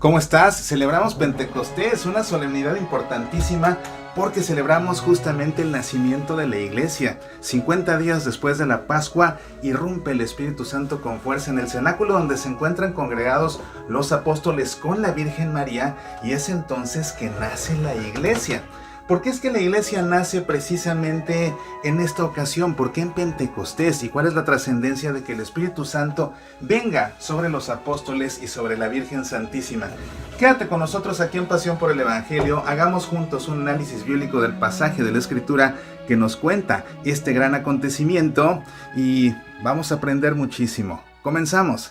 ¿Cómo estás? Celebramos Pentecostés, una solemnidad importantísima porque celebramos justamente el nacimiento de la iglesia. 50 días después de la Pascua, irrumpe el Espíritu Santo con fuerza en el cenáculo donde se encuentran congregados los apóstoles con la Virgen María, y es entonces que nace la iglesia. ¿Por qué es que la iglesia nace precisamente en esta ocasión? ¿Por qué en Pentecostés? ¿Y cuál es la trascendencia de que el Espíritu Santo venga sobre los apóstoles y sobre la Virgen Santísima? Quédate con nosotros aquí en Pasión por el Evangelio. Hagamos juntos un análisis bíblico del pasaje de la Escritura que nos cuenta este gran acontecimiento y vamos a aprender muchísimo. ¡Comenzamos!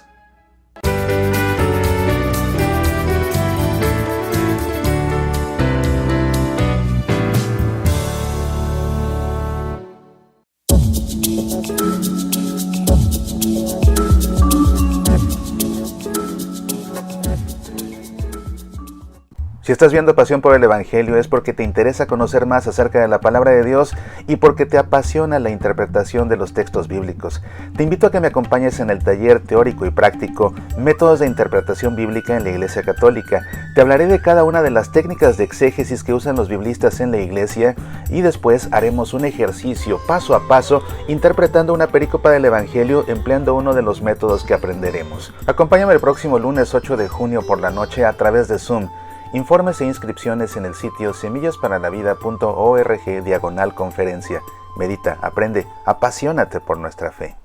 Si estás viendo Pasión por el Evangelio es porque te interesa conocer más acerca de la palabra de Dios y porque te apasiona la interpretación de los textos bíblicos. Te invito a que me acompañes en el taller teórico y práctico Métodos de Interpretación Bíblica en la Iglesia Católica. Te hablaré de cada una de las técnicas de exégesis que usan los biblistas en la Iglesia y después haremos un ejercicio paso a paso interpretando una perícopa del Evangelio empleando uno de los métodos que aprenderemos. Acompáñame el próximo lunes 8 de junio por la noche a través de Zoom. Informes e inscripciones en el sitio semillasparalavida.org/conferencia. Medita, aprende, apasionate por nuestra fe.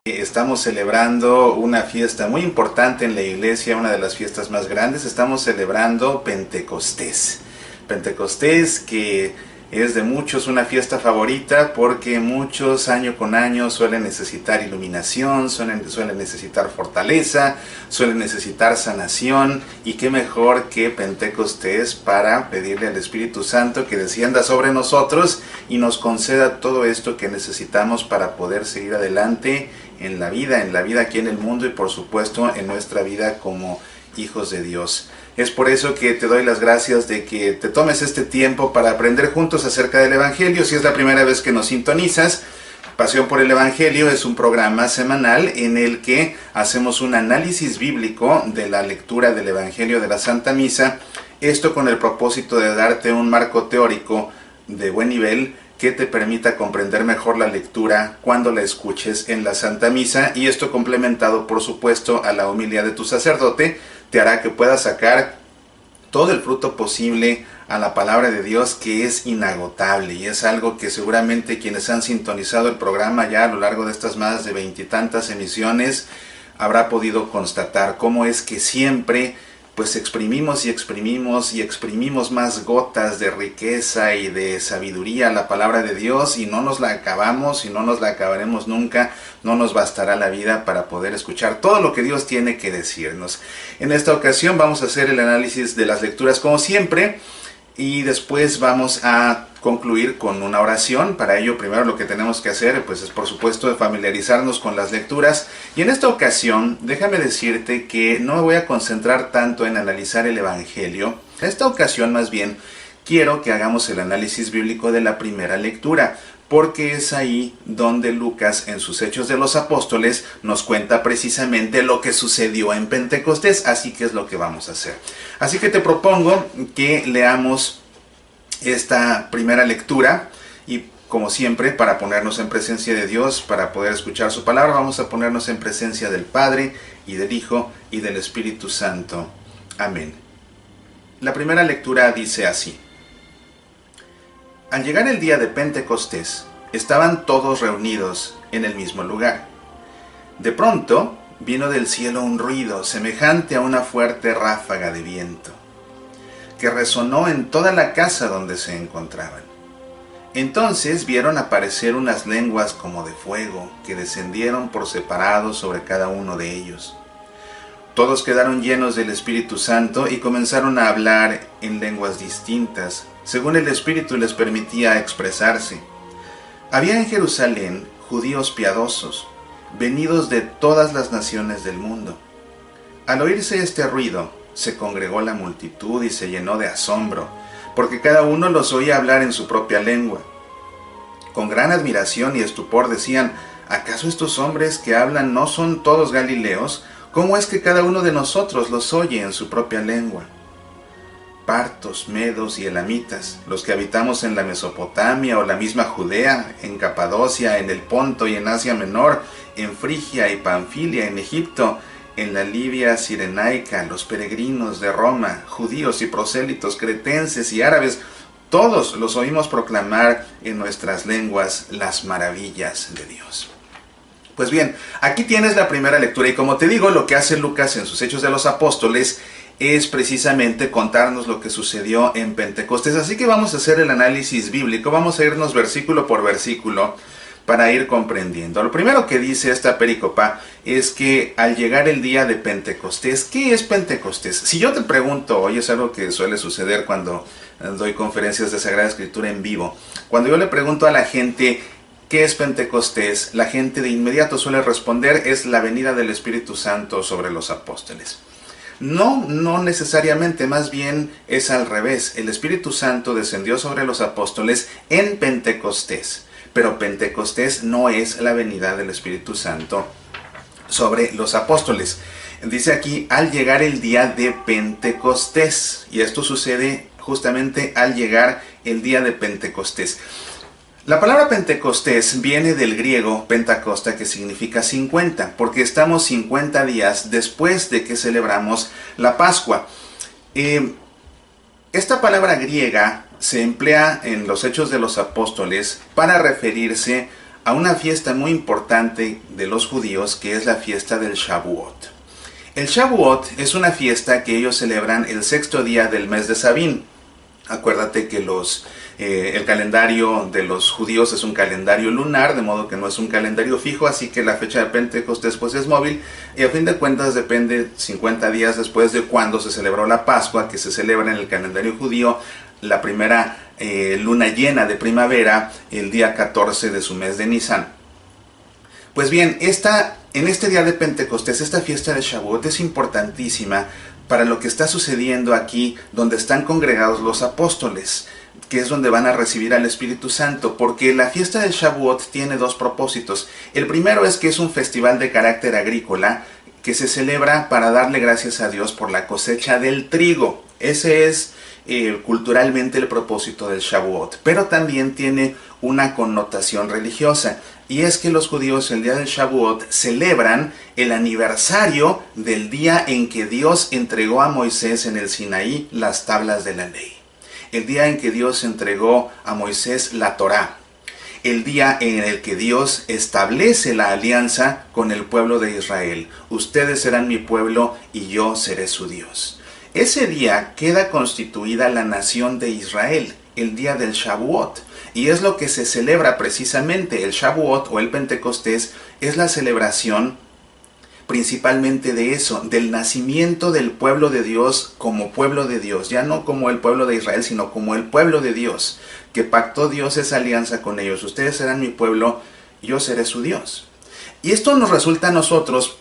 Estamos celebrando una fiesta muy importante en la iglesia, una de las fiestas más grandes. Estamos celebrando Pentecostés. Pentecostés que es de muchos una fiesta favorita porque muchos año con año suelen necesitar iluminación, suelen necesitar fortaleza, suelen necesitar sanación, y qué mejor que Pentecostés para pedirle al Espíritu Santo que descienda sobre nosotros y nos conceda todo esto que necesitamos para poder seguir adelante en la vida aquí en el mundo y por supuesto en nuestra vida como hijos de Dios. Es por eso que te doy las gracias de que te tomes este tiempo para aprender juntos acerca del Evangelio. Si es la primera vez que nos sintonizas, Pasión por el Evangelio es un programa semanal en el que hacemos un análisis bíblico de la lectura del Evangelio de la Santa Misa, esto con el propósito de darte un marco teórico de buen nivel que te permita comprender mejor la lectura cuando la escuches en la Santa Misa, y esto complementado por supuesto a la homilía de tu sacerdote te hará que puedas sacar todo el fruto posible a la palabra de Dios, que es inagotable, y es algo que seguramente quienes han sintonizado el programa ya a lo largo de estas más de 20 y tantas emisiones habrá podido constatar cómo es que siempre pues exprimimos y exprimimos y exprimimos más gotas de riqueza y de sabiduría a la palabra de Dios, y no nos la acabamos y no nos la acabaremos nunca. No nos bastará la vida para poder escuchar todo lo que Dios tiene que decirnos. En esta ocasión vamos a hacer el análisis de las lecturas como siempre, y después vamos a concluir con una oración. Para ello, primero lo que tenemos que hacer pues es por supuesto familiarizarnos con las lecturas, y en esta ocasión déjame decirte que no me voy a concentrar tanto en analizar el Evangelio. En esta ocasión más bien quiero que hagamos el análisis bíblico de la primera lectura, porque es ahí donde Lucas en sus Hechos de los Apóstoles nos cuenta precisamente lo que sucedió en Pentecostés, así que es lo que vamos a hacer. Así que te propongo que leamos esta primera lectura, y como siempre, para ponernos en presencia de Dios, para poder escuchar su palabra, vamos a ponernos en presencia del Padre y del Hijo y del Espíritu Santo. Amén. La primera lectura dice así: Al llegar el día de Pentecostés, estaban todos reunidos en el mismo lugar. De pronto vino del cielo un ruido semejante a una fuerte ráfaga de viento, que resonó en toda la casa donde se encontraban. Entonces vieron aparecer unas lenguas como de fuego, que descendieron por separado sobre cada uno de ellos. Todos quedaron llenos del Espíritu Santo y comenzaron a hablar en lenguas distintas, según el Espíritu les permitía expresarse. Había en Jerusalén judíos piadosos, venidos de todas las naciones del mundo. Al oírse este ruido, se congregó la multitud y se llenó de asombro, porque cada uno los oía hablar en su propia lengua. Con gran admiración y estupor decían: ¿acaso estos hombres que hablan no son todos galileos? ¿Cómo es que cada uno de nosotros los oye en su propia lengua? Partos, medos y elamitas, los que habitamos en la Mesopotamia o la misma Judea, en Capadocia, en el Ponto y en Asia Menor, en Frigia y Panfilia, en Egipto, en la Libia cirenaica, los peregrinos de Roma, judíos y prosélitos, cretenses y árabes, todos los oímos proclamar en nuestras lenguas las maravillas de Dios. Pues bien, aquí tienes la primera lectura y como te digo, lo que hace Lucas en sus Hechos de los Apóstoles es precisamente contarnos lo que sucedió en Pentecostés. Así que vamos a hacer el análisis bíblico, vamos a irnos versículo por versículo para ir comprendiendo. Lo primero que dice esta pericopa es que al llegar el día de Pentecostés, ¿qué es Pentecostés? Si yo te pregunto, hoy es algo que suele suceder cuando doy conferencias de Sagrada Escritura en vivo, cuando yo le pregunto a la gente ¿qué es Pentecostés?, la gente de inmediato suele responder es la venida del Espíritu Santo sobre los apóstoles. No necesariamente, más bien es al revés. El Espíritu Santo descendió sobre los apóstoles en Pentecostés, pero Pentecostés no es la venida del Espíritu Santo sobre los apóstoles. Dice aquí, al llegar el día de Pentecostés, y esto sucede justamente al llegar el día de Pentecostés. La palabra Pentecostés viene del griego Pentacosta, que significa 50, porque estamos 50 días después de que celebramos la Pascua. Esta palabra griega se emplea en los Hechos de los Apóstoles para referirse a una fiesta muy importante de los judíos, que es la fiesta del Shavuot. El Shavuot es una fiesta que ellos celebran el 6º día del mes de Sabín. Acuérdate que el calendario de los judíos es un calendario lunar, de modo que no es un calendario fijo, así que la fecha de Pentecostés pues es móvil, y a fin de cuentas depende 50 días después de cuando se celebró la Pascua, que se celebra en el calendario judío, la primera luna llena de primavera, el día 14 de su mes de Nisan. Pues bien, en este día de Pentecostés, esta fiesta de Shavuot es importantísima para lo que está sucediendo aquí, donde están congregados los apóstoles, que es donde van a recibir al Espíritu Santo, porque la fiesta de Shavuot tiene dos propósitos. El primero es que es un festival de carácter agrícola que se celebra para darle gracias a Dios por la cosecha del trigo. Ese es culturalmente el propósito del Shavuot, pero también tiene una connotación religiosa, y es que los judíos el día del Shavuot celebran el aniversario del día en que Dios entregó a Moisés en el Sinaí las tablas de la ley, el día en que Dios entregó a Moisés la Torá, el día en el que Dios establece la alianza con el pueblo de Israel. Ustedes serán mi pueblo y yo seré su Dios. Ese día queda constituida la nación de Israel, el día del Shavuot, y es lo que se celebra precisamente. El Shavuot o el Pentecostés es la celebración principalmente de eso, del nacimiento del pueblo de Dios como pueblo de Dios, ya no como el pueblo de Israel, sino como el pueblo de Dios, que pactó Dios esa alianza con ellos. Ustedes serán mi pueblo, yo seré su Dios. Y esto nos resulta a nosotros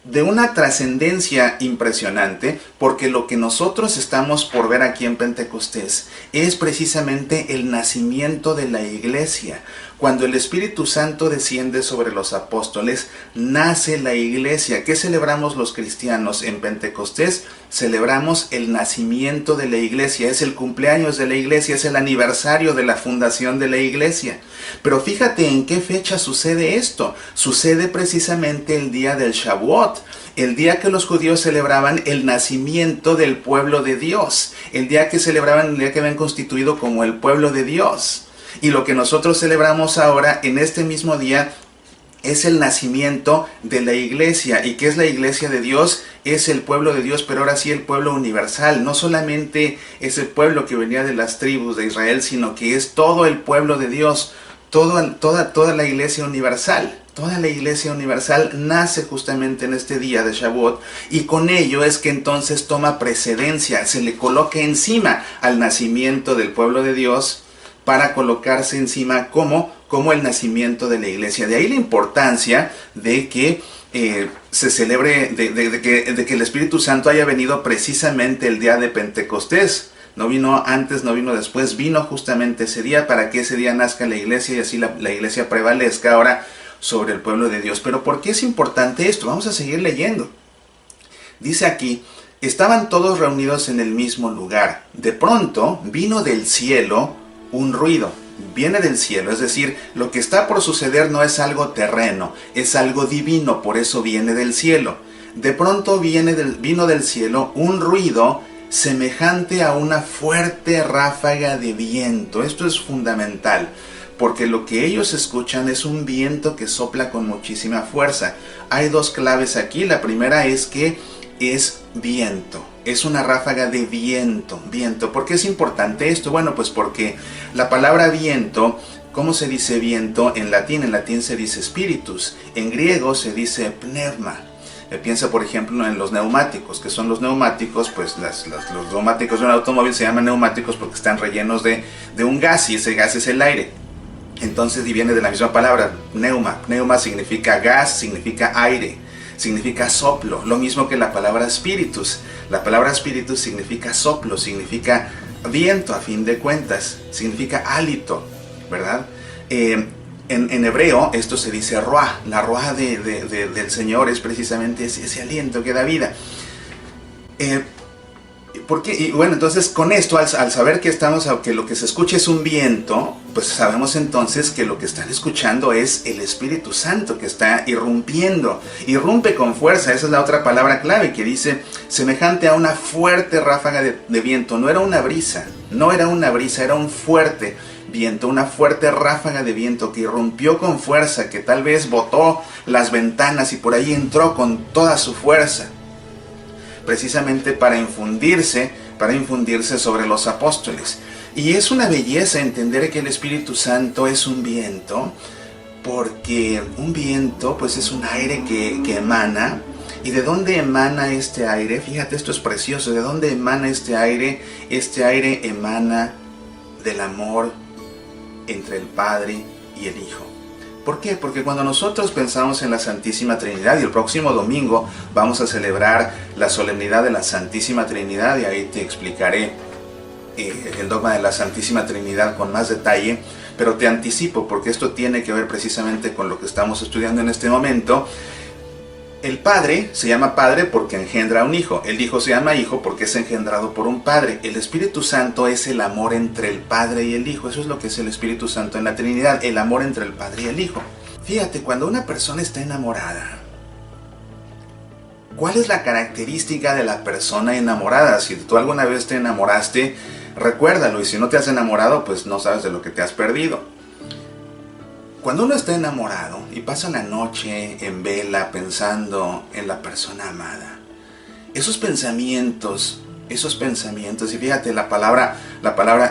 de una trascendencia impresionante, porque lo que nosotros estamos por ver aquí en Pentecostés es precisamente el nacimiento de la iglesia. Cuando el Espíritu Santo desciende sobre los apóstoles, nace la iglesia. ¿Qué celebramos los cristianos en Pentecostés? Celebramos el nacimiento de la iglesia, es el cumpleaños de la iglesia, es el aniversario de la fundación de la iglesia. Pero fíjate en qué fecha sucede esto. Sucede precisamente el día del Shavuot, el día que los judíos celebraban el nacimiento del pueblo de Dios, el día que celebraban el día que habían constituido como el pueblo de Dios. Y lo que nosotros celebramos ahora en este mismo día es el nacimiento de la iglesia. ¿Y qué es la iglesia de Dios? Es el pueblo de Dios, pero ahora sí el pueblo universal. No solamente ese pueblo que venía de las tribus de Israel, sino que es todo el pueblo de Dios, toda la iglesia universal. Toda la iglesia universal nace justamente en este día de Shavuot, y con ello es que entonces toma precedencia, se le coloca encima al nacimiento del pueblo de Dios, para colocarse encima como el nacimiento de la iglesia. De ahí la importancia de que se celebre, de que el Espíritu Santo haya venido precisamente el día de Pentecostés. No vino antes, no vino después, vino justamente ese día para que ese día nazca la iglesia y así la iglesia prevalezca ahora sobre el pueblo de Dios. Pero ¿por qué es importante esto? Vamos a seguir leyendo. Dice aquí, estaban todos reunidos en el mismo lugar. De pronto vino del cielo un ruido. Viene del cielo, es decir, lo que está por suceder no es algo terreno, es algo divino, por eso viene del cielo. De pronto vino del cielo un ruido semejante a una fuerte ráfaga de viento. Esto es fundamental, porque lo que ellos escuchan es un viento que sopla con muchísima fuerza. Hay dos claves aquí. La primera es que es viento, es una ráfaga de viento. ¿Por qué es importante esto? Bueno, pues porque la palabra viento, ¿cómo se dice viento en latín? En latín se dice spiritus, en griego se dice pneuma. Piensa, por ejemplo, en los neumáticos. ¿Qué son los neumáticos? Pues los neumáticos de un automóvil se llaman neumáticos porque están rellenos de un gas, y ese gas es el aire. Entonces, y viene de la misma palabra, pneuma. Pneuma significa gas, significa aire, significa soplo. Lo mismo que la palabra spiritus. La palabra spiritus significa soplo, significa viento a fin de cuentas, significa hálito, ¿verdad? En hebreo esto se dice ruah. La ruah del Señor es precisamente ese aliento que da vida. ¿Por qué? Y bueno, entonces con esto, al saber que lo que se escucha es un viento, pues sabemos entonces que lo que están escuchando es el Espíritu Santo que está irrumpiendo. Irrumpe con fuerza, esa es la otra palabra clave que dice semejante a una fuerte ráfaga de viento. No era una brisa, era un fuerte viento, una fuerte ráfaga de viento que irrumpió con fuerza, que tal vez botó las ventanas y por ahí entró con toda su fuerza, precisamente para infundirse sobre los apóstoles. Y es una belleza entender que el Espíritu Santo es un viento, porque un viento pues es un aire que emana. ¿Y de dónde emana este aire? Fíjate, esto es precioso. ¿De dónde emana este aire? Este aire emana del amor entre el Padre y el Hijo. ¿Por qué? Porque cuando nosotros pensamos en la Santísima Trinidad, y el próximo domingo vamos a celebrar la solemnidad de la Santísima Trinidad, y ahí te explicaré el dogma de la Santísima Trinidad con más detalle, pero te anticipo, porque esto tiene que ver precisamente con lo que estamos estudiando en este momento. El Padre se llama Padre porque engendra a un Hijo. El Hijo se llama Hijo porque es engendrado por un Padre. El Espíritu Santo es el amor entre el Padre y el Hijo. Eso es lo que es el Espíritu Santo en la Trinidad, el amor entre el Padre y el Hijo. Fíjate, cuando una persona está enamorada, ¿cuál es la característica de la persona enamorada? Si tú alguna vez te enamoraste, recuérdalo, y si no te has enamorado, pues no sabes de lo que te has perdido. Cuando uno está enamorado y pasa la noche en vela pensando en la persona amada, esos pensamientos, y fíjate, la palabra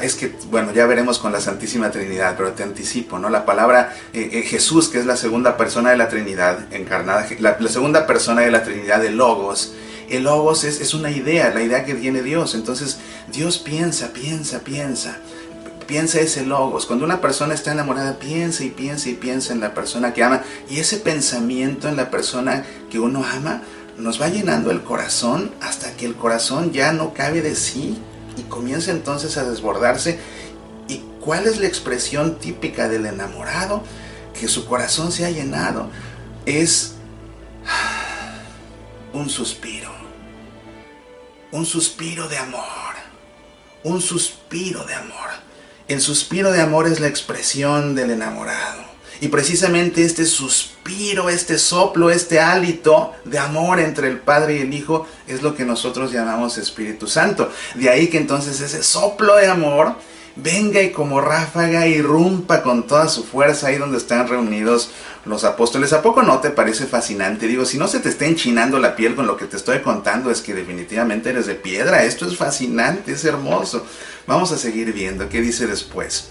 es que, bueno, ya veremos con la Santísima Trinidad, pero te anticipo, ¿no? La palabra Jesús, que es la segunda persona de la Trinidad encarnada, la segunda persona de la Trinidad, el Logos es una idea, la idea que tiene Dios. Entonces Dios piensa ese Logos. Cuando una persona está enamorada, piensa en la persona que ama, y ese pensamiento en la persona que uno ama nos va llenando el corazón hasta que el corazón ya no cabe de sí y comienza entonces a desbordarse. ¿Y cuál es la expresión típica del enamorado? Que su corazón se ha llenado. Es un suspiro de amor, un suspiro de amor. El suspiro de amor es la expresión del enamorado. Y precisamente este suspiro, este soplo, este hálito de amor entre el Padre y el Hijo es lo que nosotros llamamos Espíritu Santo. De ahí que entonces ese soplo de amor venga y como ráfaga irrumpa con toda su fuerza ahí donde están reunidos los apóstoles. ¿A poco no te parece fascinante? Digo, si no se te está enchinando la piel con lo que te estoy contando, es que definitivamente eres de piedra. Esto es fascinante, es hermoso. Vamos a seguir viendo qué dice después.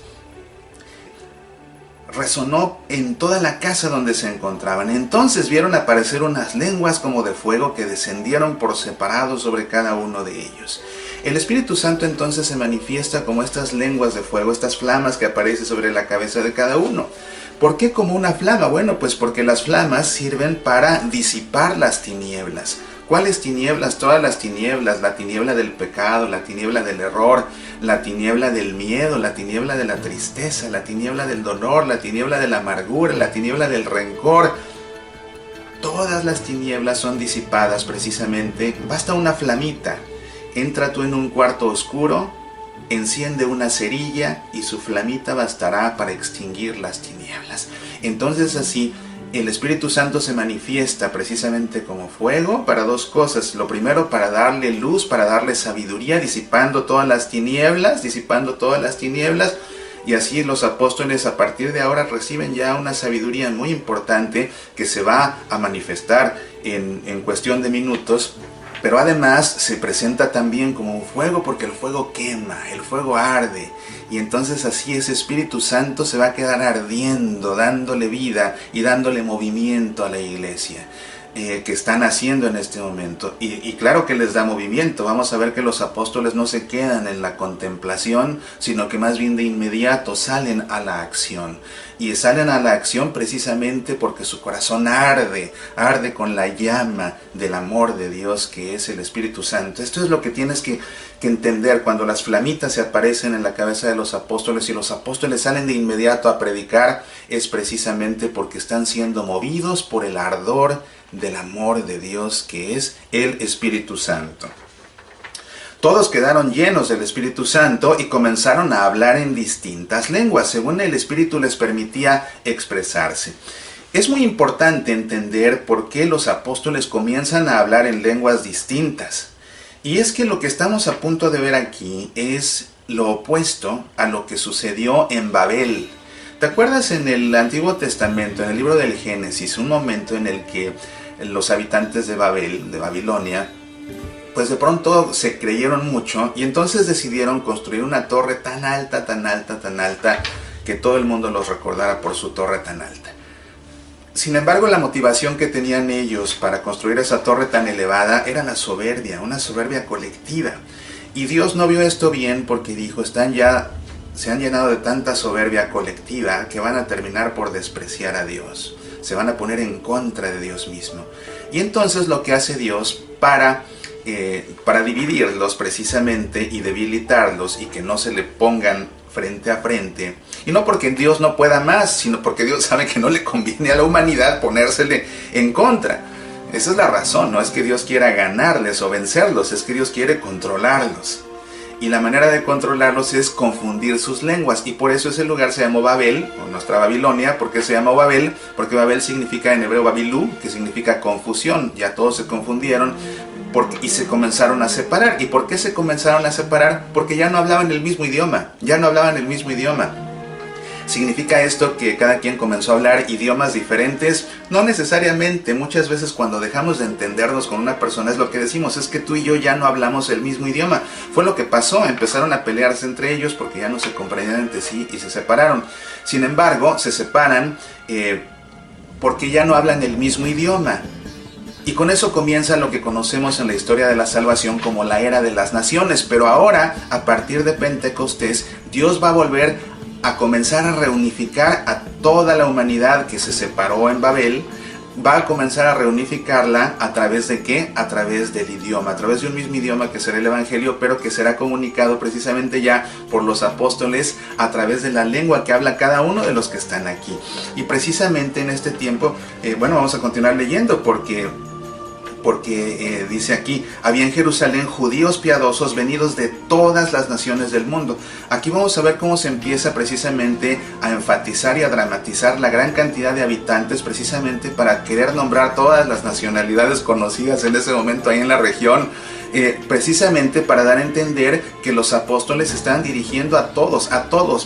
Resonó en toda la casa donde se encontraban. Entonces vieron aparecer unas lenguas como de fuego que descendieron por separado sobre cada uno de ellos. El Espíritu Santo entonces se manifiesta como estas lenguas de fuego, estas flamas que aparecen sobre la cabeza de cada uno. ¿Por qué como una flama? Bueno, pues porque las flamas sirven para disipar las tinieblas. ¿Cuáles tinieblas? Todas las tinieblas, la tiniebla del pecado, la tiniebla del error, la tiniebla del miedo, la tiniebla de la tristeza, la tiniebla del dolor, la tiniebla de la amargura, la tiniebla del rencor. todas las tinieblas son disipadas precisamente. Basta una flamita. Entra tú en un cuarto oscuro, enciende una cerilla y su flamita bastará para extinguir las tinieblas. Entonces así el Espíritu Santo se manifiesta precisamente como fuego para dos cosas. Lo primero, para darle luz, para darle sabiduría, disipando todas las tinieblas, y así los apóstoles a partir de ahora reciben ya una sabiduría muy importante que se va a manifestar en cuestión de minutos. Pero además se presenta también como un fuego, porque el fuego quema, el fuego arde. Y entonces así ese Espíritu Santo se va a quedar ardiendo, dándole vida y dándole movimiento a la iglesia que están haciendo en este momento. Y claro que les da movimiento. Vamos a ver que los apóstoles no se quedan en la contemplación, sino que más bien de inmediato salen a la acción. Y salen a la acción precisamente porque su corazón arde con la llama del amor de Dios, que es el Espíritu Santo. Esto es lo que tienes que entender cuando las flamitas se aparecen en la cabeza de los apóstoles y los apóstoles salen de inmediato a predicar. Es precisamente porque están siendo movidos por el ardor del amor de Dios, que es el Espíritu Santo. Todos quedaron llenos del Espíritu Santo y comenzaron a hablar en distintas lenguas, según el Espíritu les permitía expresarse. Es muy importante entender por qué los apóstoles comienzan a hablar en lenguas distintas. Y es que lo que estamos a punto de ver aquí es lo opuesto a lo que sucedió en Babel. ¿Te acuerdas en el Antiguo Testamento, en el libro del Génesis, un momento en el que los habitantes de Babel, de Babilonia, pues de pronto se creyeron mucho y entonces decidieron construir una torre tan alta, que todo el mundo los recordara por su torre tan alta? Sin embargo, la motivación que tenían ellos para construir esa torre tan elevada era la soberbia, una soberbia colectiva. Y Dios no vio esto bien porque dijo, se han llenado de tanta soberbia colectiva que van a terminar por despreciar a Dios. Se van a poner en contra de Dios mismo. Y entonces lo que hace Dios para dividirlos precisamente y debilitarlos y que no se le pongan frente a frente, y no porque Dios no pueda más, sino porque Dios sabe que no le conviene a la humanidad ponérsele en contra. Esa es la razón, no es que Dios quiera ganarles o vencerlos, es que Dios quiere controlarlos. Y la manera de controlarlos es confundir sus lenguas. Y por eso ese lugar se llamó Babel, o nuestra Babilonia. ¿Por qué se llama Babel? Porque Babel significa en hebreo Babilú, que significa confusión. Ya todos se confundieron y se comenzaron a separar. ¿Y por qué se comenzaron a separar? Porque ya no hablaban el mismo idioma. ¿Significa esto que cada quien comenzó a hablar idiomas diferentes? No necesariamente. Muchas veces cuando dejamos de entendernos con una persona es lo que decimos, es que tú y yo ya no hablamos el mismo idioma. Fue lo que pasó, empezaron a pelearse entre ellos porque ya no se comprendían entre sí y se separaron. Sin embargo, se separan porque ya no hablan el mismo idioma. Y con eso comienza lo que conocemos en la historia de la salvación como la era de las naciones. Pero ahora, a partir de Pentecostés, Dios va a volver a comenzar a reunificar a toda la humanidad que se separó en Babel. Va a comenzar a reunificarla a través de ¿qué? A través del idioma, a través de un mismo idioma que será el Evangelio, pero que será comunicado precisamente ya por los apóstoles a través de la lengua que habla cada uno de los que están aquí. Y precisamente en este tiempo, vamos a continuar leyendo porque dice aquí, había en Jerusalén judíos piadosos venidos de todas las naciones del mundo. Aquí vamos a ver cómo se empieza precisamente a enfatizar y a dramatizar la gran cantidad de habitantes, precisamente para querer nombrar todas las nacionalidades conocidas en ese momento ahí en la región, precisamente para dar a entender que los apóstoles estaban dirigiendo a todos,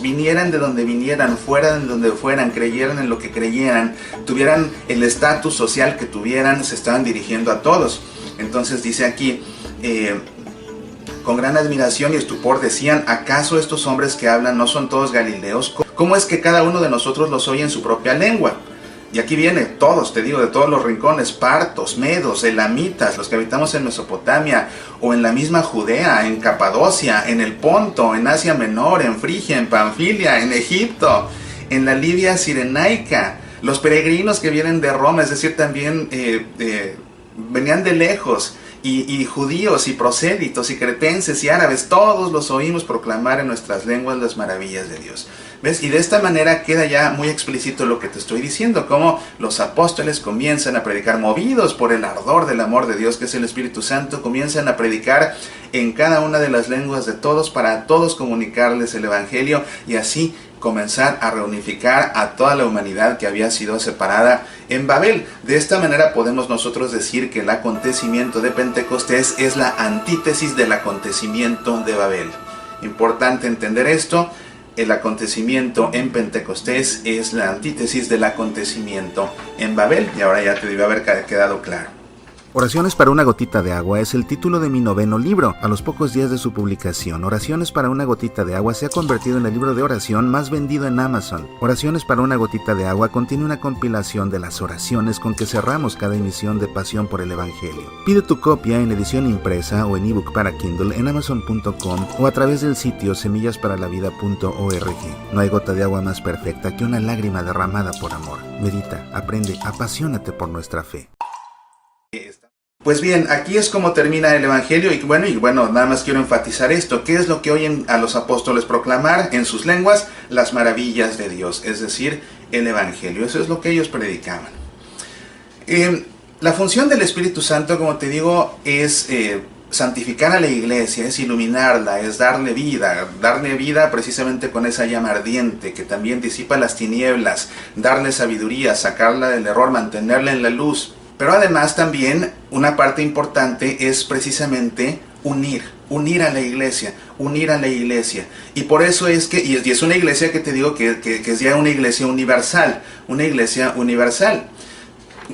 vinieran de donde vinieran, fueran de donde fueran, creyeran en lo que creyeran, tuvieran el estatus social que tuvieran, se estaban dirigiendo a todos. Entonces dice aquí, con gran admiración y estupor decían, ¿acaso estos hombres que hablan no son todos galileos? ¿Cómo es que cada uno de nosotros los oye en su propia lengua? Y aquí viene, todos, te digo, de todos los rincones, partos, medos, elamitas, los que habitamos en Mesopotamia, o en la misma Judea, en Capadocia, en el Ponto, en Asia Menor, en Frigia, en Panfilia, en Egipto, en la Libia Cirenaica, los peregrinos que vienen de Roma, es decir, también venían de lejos, y judíos, y prosélitos, y cretenses, y árabes, todos los oímos proclamar en nuestras lenguas las maravillas de Dios. ¿Ves? Y de esta manera queda ya muy explícito lo que te estoy diciendo, cómo los apóstoles comienzan a predicar, movidos por el ardor del amor de Dios, que es el Espíritu Santo, comienzan a predicar en cada una de las lenguas de todos, para a todos comunicarles el Evangelio, y así comenzar a reunificar a toda la humanidad que había sido separada en Babel. De esta manera podemos nosotros decir que el acontecimiento de Pentecostés es la antítesis del acontecimiento de Babel. Importante entender esto. El acontecimiento en Pentecostés es la antítesis del acontecimiento en Babel, y ahora ya te debe haber quedado claro. Oraciones para una gotita de agua es el título de mi 9º libro. A los pocos días de su publicación, Oraciones para una gotita de agua se ha convertido en el libro de oración más vendido en Amazon. Oraciones para una gotita de agua contiene una compilación de las oraciones con que cerramos cada emisión de Pasión por el Evangelio. Pide tu copia en edición impresa o en ebook para Kindle en amazon.com o a través del sitio semillasparalavida.org. No hay gota de agua más perfecta que una lágrima derramada por amor. Medita, aprende, apasionate por nuestra fe. Pues bien, aquí es como termina el Evangelio, y bueno, nada más quiero enfatizar esto. ¿Qué es lo que oyen a los apóstoles proclamar en sus lenguas? Las maravillas de Dios, es decir, el Evangelio. Eso es lo que ellos predicaban. La función del Espíritu Santo, como te digo, es santificar a la iglesia, es iluminarla, es darle vida precisamente con esa llama ardiente que también disipa las tinieblas, darle sabiduría, sacarla del error, mantenerla en la luz. Pero además también una parte importante es precisamente unir a la iglesia, Y por eso es que, y es una iglesia que te digo que es ya una iglesia universal,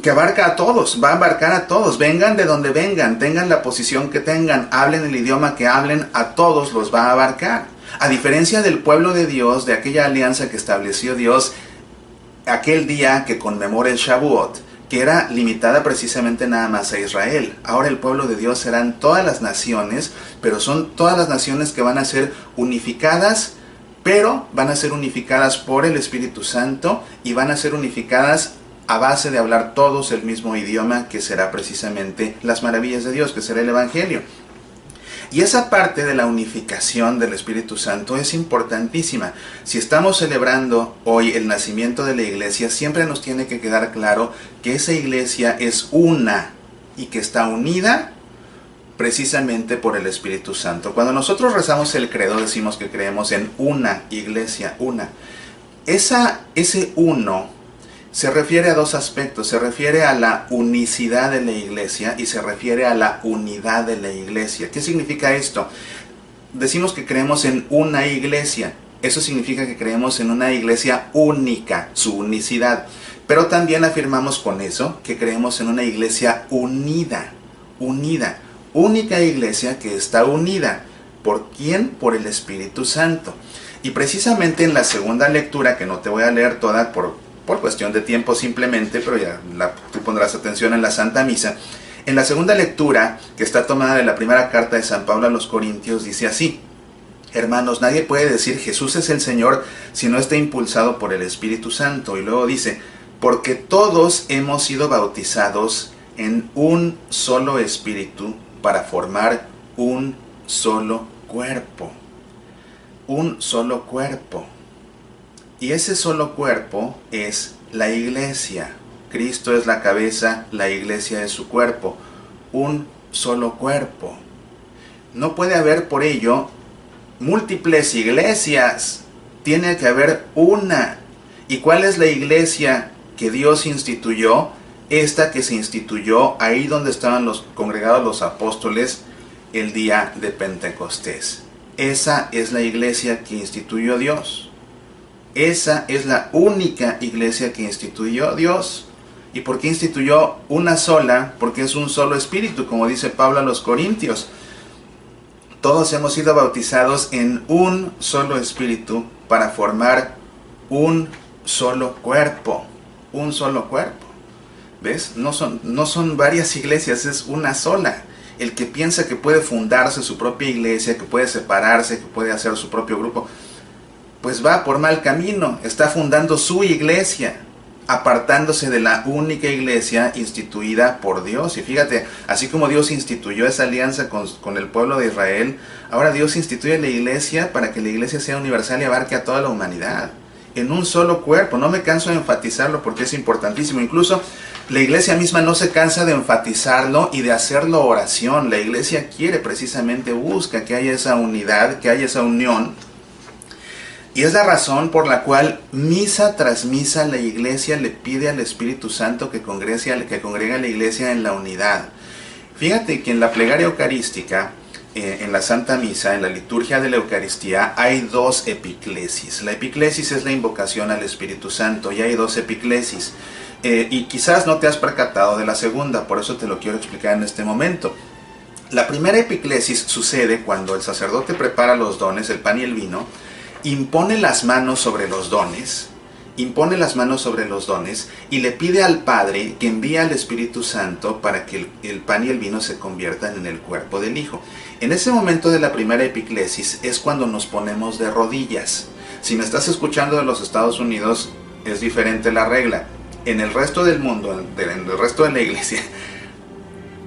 que abarca a todos, va a abarcar a todos, vengan de donde vengan, tengan la posición que tengan, hablen el idioma que hablen, a todos los va a abarcar. A diferencia del pueblo de Dios, de aquella alianza que estableció Dios aquel día que conmemora el Shavuot, que era limitada precisamente nada más a Israel. Ahora el pueblo de Dios serán todas las naciones, pero son todas las naciones que van a ser unificadas, pero van a ser unificadas por el Espíritu Santo, y van a ser unificadas a base de hablar todos el mismo idioma, que será precisamente las maravillas de Dios, que será el Evangelio. Y esa parte de la unificación del Espíritu Santo es importantísima. Si estamos celebrando hoy el nacimiento de la iglesia, siempre nos tiene que quedar claro que esa iglesia es una y que está unida precisamente por el Espíritu Santo. Cuando nosotros rezamos el credo, decimos que creemos en una iglesia, una. Ese uno se refiere a dos aspectos. Se refiere a la unicidad de la iglesia y se refiere a la unidad de la iglesia. ¿Qué significa esto? Decimos que creemos en una iglesia. Eso significa que creemos en una iglesia única, su unicidad. Pero también afirmamos con eso que creemos en una iglesia unida. Única iglesia que está unida. ¿Por quién? Por el Espíritu Santo. Y precisamente en la segunda lectura, que no te voy a leer toda por cuestión de tiempo simplemente, pero ya tú pondrás atención en la Santa Misa. En la segunda lectura, que está tomada de la primera carta de San Pablo a los Corintios, dice así: hermanos, nadie puede decir Jesús es el Señor si no está impulsado por el Espíritu Santo. Y luego dice: porque todos hemos sido bautizados en un solo Espíritu para formar un solo cuerpo. Un solo cuerpo. Y ese solo cuerpo es la iglesia. Cristo es la cabeza, la iglesia es su cuerpo. Un solo cuerpo. No puede haber por ello múltiples iglesias. Tiene que haber una. ¿Y cuál es la iglesia que Dios instituyó? Esta que se instituyó ahí donde estaban congregados los apóstoles el día de Pentecostés. Esa es la iglesia que instituyó Dios. Esa es la única iglesia que instituyó Dios. ¿Y por qué instituyó una sola? Porque es un solo espíritu, como dice Pablo a los Corintios. Todos hemos sido bautizados en un solo espíritu para formar un solo cuerpo. Un solo cuerpo. ¿Ves? No son varias iglesias, es una sola. El que piensa que puede fundarse su propia iglesia, que puede separarse, que puede hacer su propio grupo, pues va por mal camino. Está fundando su iglesia, apartándose de la única iglesia instituida por Dios. Y fíjate, así como Dios instituyó esa alianza con el pueblo de Israel, ahora Dios instituye la iglesia para que la iglesia sea universal y abarque a toda la humanidad. en un solo cuerpo. No me canso de enfatizarlo porque es importantísimo. Incluso la iglesia misma no se cansa de enfatizarlo y de hacerlo oración. La iglesia quiere precisamente, busca que haya esa unidad, que haya esa unión. Y es la razón por la cual misa tras misa la iglesia le pide al Espíritu Santo que congrega a la iglesia en la unidad. Fíjate que en la plegaria eucarística, en la Santa Misa, en la liturgia de la Eucaristía, hay dos epiclesis. La epiclesis es la invocación al Espíritu Santo y hay dos epiclesis. Y quizás no te has percatado de la segunda, por eso te lo quiero explicar en este momento. La primera epiclesis sucede cuando el sacerdote prepara los dones, el pan y el vino, impone las manos sobre los dones, y le pide al Padre que envíe al Espíritu Santo para que el pan y el vino se conviertan en el cuerpo del Hijo. En ese momento de la primera epiclesis es cuando nos ponemos de rodillas. Si me estás escuchando de los Estados Unidos, es diferente la regla. En el resto del mundo, en el resto de la iglesia,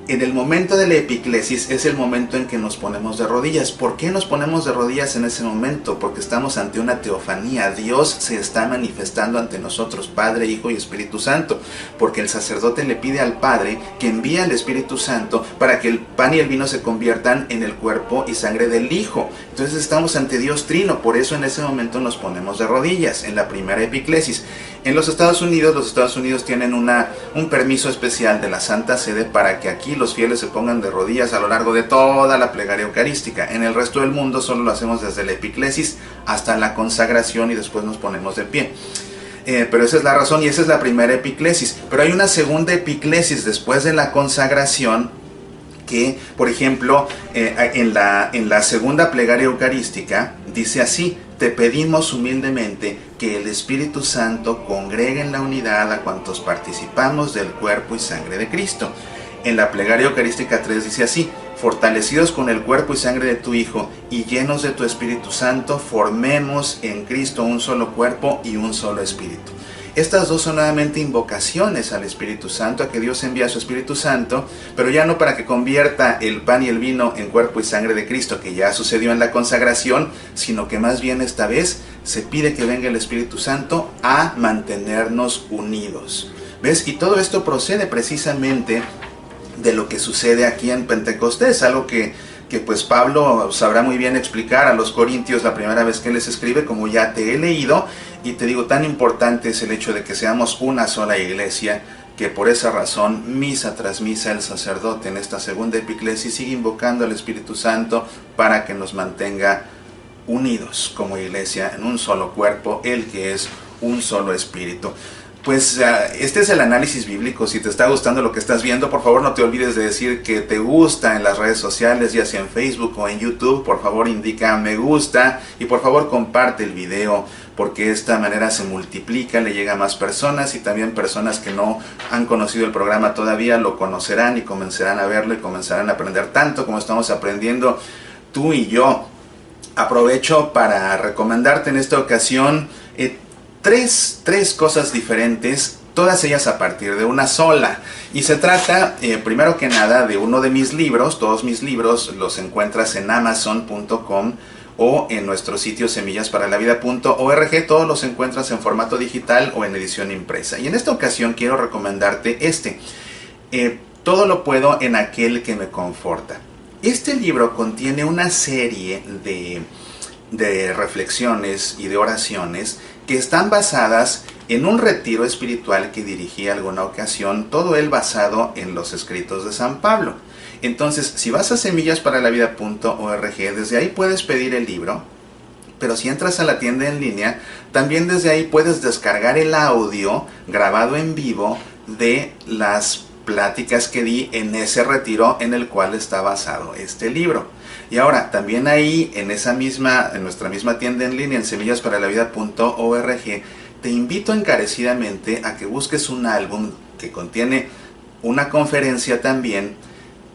en el momento de la epiclesis es el momento en que nos ponemos de rodillas. ¿Por qué nos ponemos de rodillas en ese momento? Porque estamos ante una teofanía. Dios se está manifestando ante nosotros, Padre, Hijo y Espíritu Santo. Porque el sacerdote le pide al Padre que envíe al Espíritu Santo para que el pan y el vino se conviertan en el cuerpo y sangre del Hijo. Entonces estamos ante Dios Trino. Por eso en ese momento nos ponemos de rodillas, en la primera epiclesis. En los Estados Unidos tienen un permiso especial de la Santa Sede para que aquí los fieles se pongan de rodillas a lo largo de toda la plegaria eucarística. En el resto del mundo solo lo hacemos desde la epiclesis hasta la consagración y después nos ponemos de pie. Pero esa es la razón y esa es la primera epiclesis. Pero hay una segunda epiclesis después de la consagración que, por ejemplo, en la segunda plegaria eucarística dice así: te pedimos humildemente que el Espíritu Santo congregue en la unidad a cuantos participamos del cuerpo y sangre de Cristo. En la plegaria eucarística 3 dice así: fortalecidos con el cuerpo y sangre de tu Hijo y llenos de tu Espíritu Santo, formemos en Cristo un solo cuerpo y un solo Espíritu. Estas dos son nuevamente invocaciones al Espíritu Santo, a que Dios envía a su Espíritu Santo, pero ya no para que convierta el pan y el vino en cuerpo y sangre de Cristo, que ya sucedió en la consagración, sino que más bien esta vez se pide que venga el Espíritu Santo a mantenernos unidos. ¿Ves? Y todo esto procede precisamente de lo que sucede aquí en Pentecostés, algo que pues Pablo sabrá muy bien explicar a los corintios la primera vez que les escribe, como ya te he leído, y te digo, tan importante es el hecho de que seamos una sola iglesia, que por esa razón, misa tras misa, el sacerdote en esta segunda epiclesis sigue invocando al Espíritu Santo para que nos mantenga unidos como iglesia en un solo cuerpo, el que es un solo espíritu. Pues este es el análisis bíblico. Si te está gustando lo que estás viendo, por favor no te olvides de decir que te gusta en las redes sociales, ya sea en Facebook o en YouTube. Por favor indica me gusta y por favor comparte el video, porque de esta manera se multiplica, le llega a más personas y también personas que no han conocido el programa todavía lo conocerán y comenzarán a verlo y comenzarán a aprender tanto como estamos aprendiendo tú y yo. Aprovecho para recomendarte en esta ocasión tres cosas diferentes, todas ellas a partir de una sola. Y se trata, primero que nada, de uno de mis libros. Todos mis libros los encuentras en amazon.com o en nuestro sitio semillasparalavida.org. Todos los encuentras en formato digital o en edición impresa. Y en esta ocasión quiero recomendarte Todo lo puedo en aquel que me conforta. Este libro contiene una serie de reflexiones y de oraciones que están basadas en un retiro espiritual que dirigí alguna ocasión, todo él basado en los escritos de San Pablo. Entonces, si vas a semillasparalavida.org, desde ahí puedes pedir el libro, pero si entras a la tienda en línea, también desde ahí puedes descargar el audio grabado en vivo de las pláticas que di en ese retiro en el cual está basado este libro. Y ahora, también ahí, en nuestra misma tienda en línea, en semillasparalavida.org, te invito encarecidamente a que busques un álbum que contiene una conferencia también,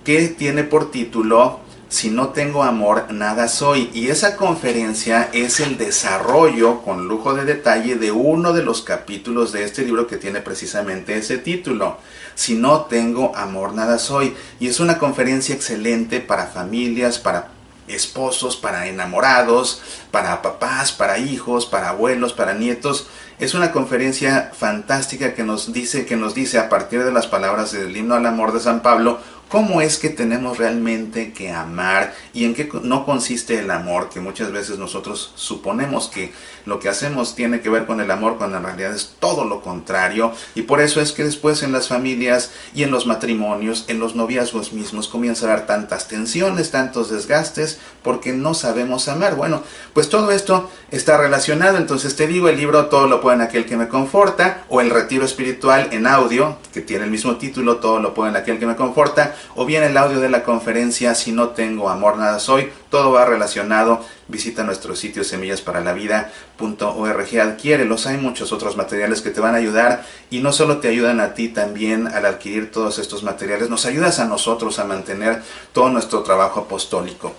que tiene por título Si no tengo amor, nada soy. Y esa conferencia es el desarrollo, con lujo de detalle, de uno de los capítulos de este libro que tiene precisamente ese título. Si no tengo amor, nada soy. Y es una conferencia excelente para familias, para esposos, para enamorados, para papás, para hijos, para abuelos, para nietos. Es una conferencia fantástica que nos dice a partir de las palabras del himno al amor de San Pablo, cómo es que tenemos realmente que amar y en qué no consiste el amor, que muchas veces nosotros suponemos que lo que hacemos tiene que ver con el amor, cuando en realidad es todo lo contrario. Y por eso es que después en las familias y en los matrimonios, en los noviazgos mismos, comienza a haber tantas tensiones, tantos desgastes, porque no sabemos amar. Bueno, pues todo esto está relacionado. Entonces te digo, el libro Todo lo puedo en aquel que me conforta, o el retiro espiritual en audio, que tiene el mismo título, Todo lo puedo en aquel que me conforta, o bien el audio de la conferencia Si no tengo amor nada soy. Todo va relacionado. Visita nuestro sitio semillasparalavida.org, adquiérelos. Hay muchos otros materiales que te van a ayudar, y no solo te ayudan a ti, también al adquirir todos estos materiales nos ayudas a nosotros a mantener todo nuestro trabajo apostólico,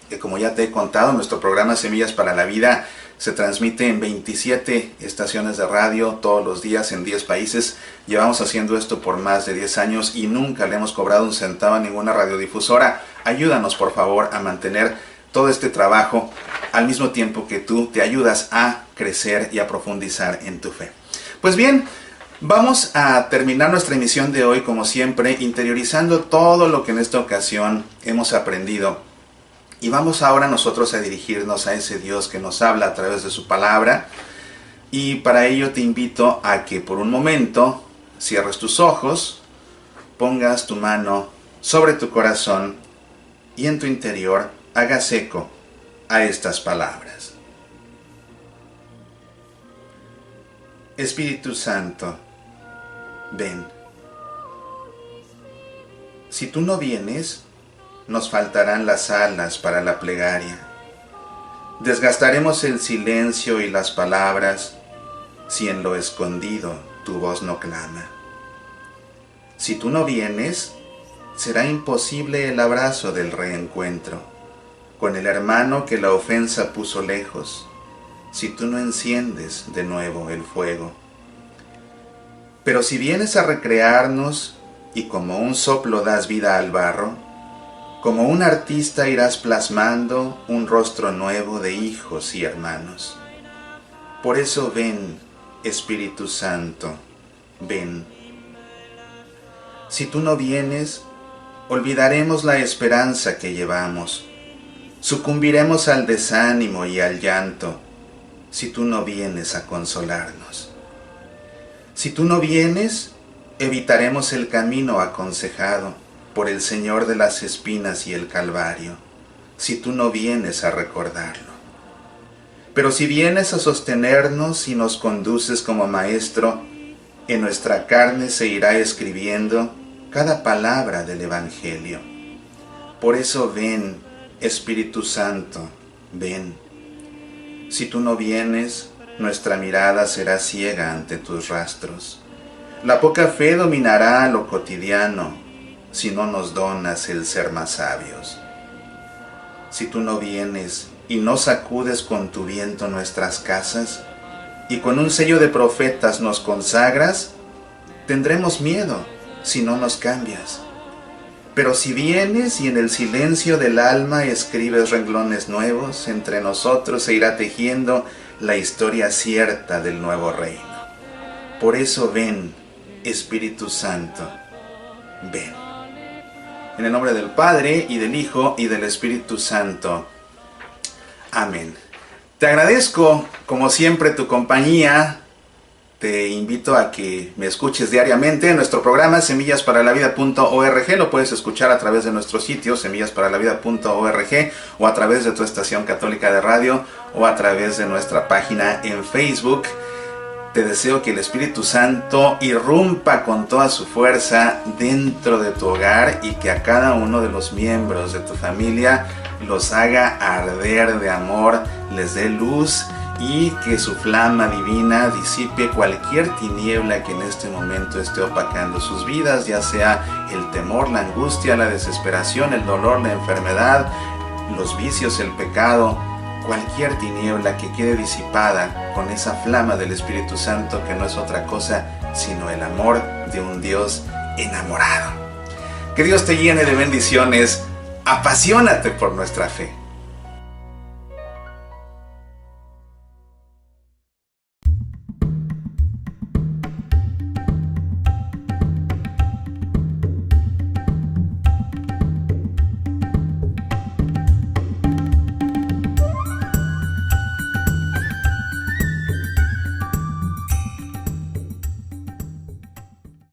que como ya te he contado, nuestro programa Semillas para la Vida se transmite en 27 estaciones de radio todos los días en 10 países. Llevamos haciendo esto por más de 10 años y nunca le hemos cobrado un centavo a ninguna radiodifusora. Ayúdanos, por favor, a mantener todo este trabajo al mismo tiempo que tú te ayudas a crecer y a profundizar en tu fe. Pues bien, vamos a terminar nuestra emisión de hoy, como siempre, interiorizando todo lo que en esta ocasión hemos aprendido. Y vamos ahora nosotros a dirigirnos a ese Dios que nos habla a través de su palabra. Y para ello te invito a que por un momento cierres tus ojos, pongas tu mano sobre tu corazón y en tu interior hagas eco a estas palabras. Espíritu Santo, ven. Si tú no vienes, nos faltarán las alas para la plegaria. Desgastaremos el silencio y las palabras si en lo escondido tu voz no clama. Si tú no vienes, será imposible el abrazo del reencuentro con el hermano que la ofensa puso lejos, si tú no enciendes de nuevo el fuego. Pero si vienes a recrearnos y como un soplo das vida al barro, como un artista irás plasmando un rostro nuevo de hijos y hermanos. Por eso ven, Espíritu Santo, ven. Si tú no vienes, olvidaremos la esperanza que llevamos. Sucumbiremos al desánimo y al llanto, si tú no vienes a consolarnos. Si tú no vienes, evitaremos el camino aconsejado por el Señor de las espinas y el Calvario, si tú no vienes a recordarlo. Pero si vienes a sostenernos y nos conduces como Maestro, en nuestra carne se irá escribiendo cada palabra del Evangelio. Por eso ven, Espíritu Santo, ven. Si tú no vienes, nuestra mirada será ciega ante tus rastros. La poca fe dominará lo cotidiano, si no nos donas el ser más sabios. Si tú no vienes y no sacudes con tu viento nuestras casas, y con un sello de profetas nos consagras, tendremos miedo si no nos cambias. Pero si vienes y en el silencio del alma escribes renglones nuevos, entre nosotros se irá tejiendo la historia cierta del nuevo reino. Por eso ven, Espíritu Santo, ven. En el nombre del Padre, y del Hijo, y del Espíritu Santo. Amén. Te agradezco, como siempre, tu compañía. Te invito a que me escuches diariamente en nuestro programa semillasparalavida.org. Lo puedes escuchar a través de nuestro sitio semillasparalavida.org, o a través de tu estación católica de radio, o a través de nuestra página en Facebook. Te deseo que el Espíritu Santo irrumpa con toda su fuerza dentro de tu hogar y que a cada uno de los miembros de tu familia los haga arder de amor, les dé luz, y que su flama divina disipe cualquier tiniebla que en este momento esté opacando sus vidas, ya sea el temor, la angustia, la desesperación, el dolor, la enfermedad, los vicios, el pecado. Cualquier tiniebla que quede disipada con esa flama del Espíritu Santo, que no es otra cosa sino el amor de un Dios enamorado. Que Dios te llene de bendiciones. Apasionate por nuestra fe.